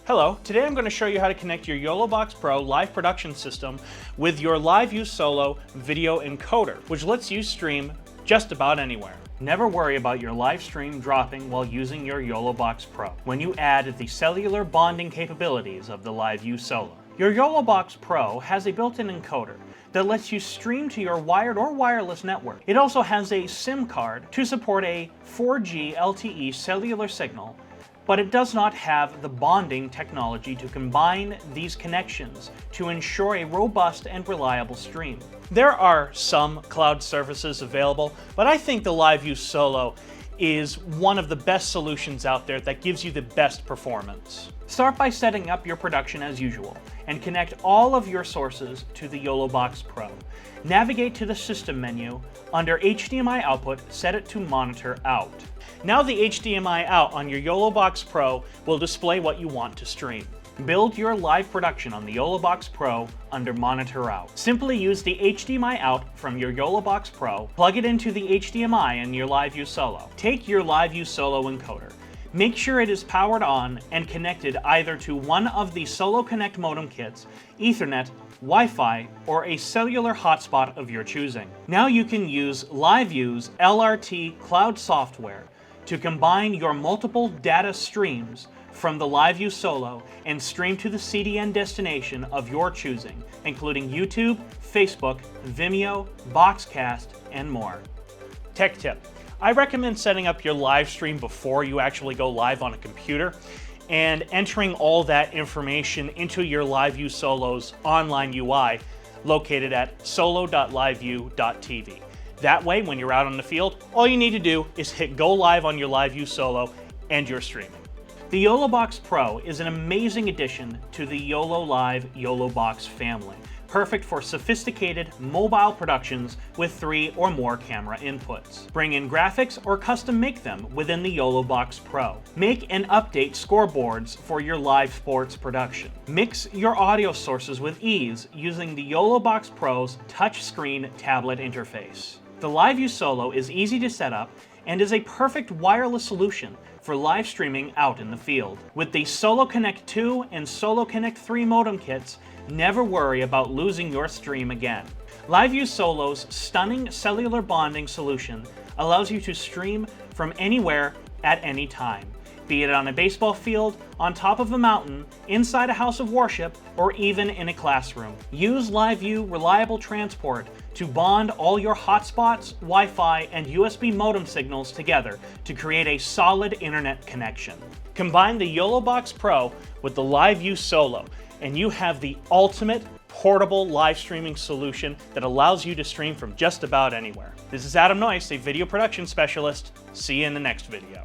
Hello, today I'm going to show you how to connect your YoloBox Pro live production system with your LiveU Solo video encoder, which lets you stream just about anywhere. Never worry about your live stream dropping while using your YoloBox Pro when you add the cellular bonding capabilities of the LiveU Solo. Your YoloBox Pro has a built-in encoder that lets you stream to your wired or wireless network. It also has a SIM card to support a 4G LTE cellular signal, but it does not have the bonding technology to combine these connections to ensure a robust and reliable stream. There are some cloud services available, but I think the LiveU Solo is one of the best solutions out there that gives you the best performance. Start by setting up your production as usual and connect all of your sources to the YoloBox Pro. Navigate to the System menu. Under HDMI output, set it to Monitor Out. Now the HDMI out on your YoloBox Pro will display what you want to stream. Build your live production on the YoloBox Pro under Monitor Out. Simply use the HDMI out from your YoloBox Pro, plug it into the HDMI in your LiveU Solo. Take your LiveU Solo encoder. Make sure it is powered on and connected either to one of the Solo Connect modem kits, Ethernet, Wi-Fi, or a cellular hotspot of your choosing. Now you can use LiveU's LRT cloud software to combine your multiple data streams from the LiveU Solo and stream to the CDN destination of your choosing, including YouTube, Facebook, Vimeo, Boxcast, and more. Tech tip: I recommend setting up your live stream before you actually go live on a computer and entering all that information into your LiveU Solo's online UI located at solo.liveu.tv. That way, when you're out on the field, all you need to do is hit go live on your LiveU Solo and you're streaming. The YoloBox Pro is an amazing addition to the YoloLive YoloBox family, perfect for sophisticated mobile productions with 3 or more camera inputs. Bring in graphics or custom make them within the YoloBox Pro. Make and update scoreboards for your live sports production. Mix your audio sources with ease using the YoloBox Pro's touchscreen tablet interface. The LiveU Solo is easy to set up and is a perfect wireless solution for live streaming out in the field. With the Solo Connect 2 and Solo Connect 3 modem kits, never worry about losing your stream again. LiveU Solo's stunning cellular bonding solution allows you to stream from anywhere at any time, be it on a baseball field, on top of a mountain, inside a house of worship, or even in a classroom. Use LiveU Reliable Transport to bond all your hotspots, Wi-Fi, and USB modem signals together to create a solid internet connection. Combine the YoloBox Pro with the LiveU Solo, and you have the ultimate portable live streaming solution that allows you to stream from just about anywhere. This is Adam Noyce, a video production specialist. See you in the next video.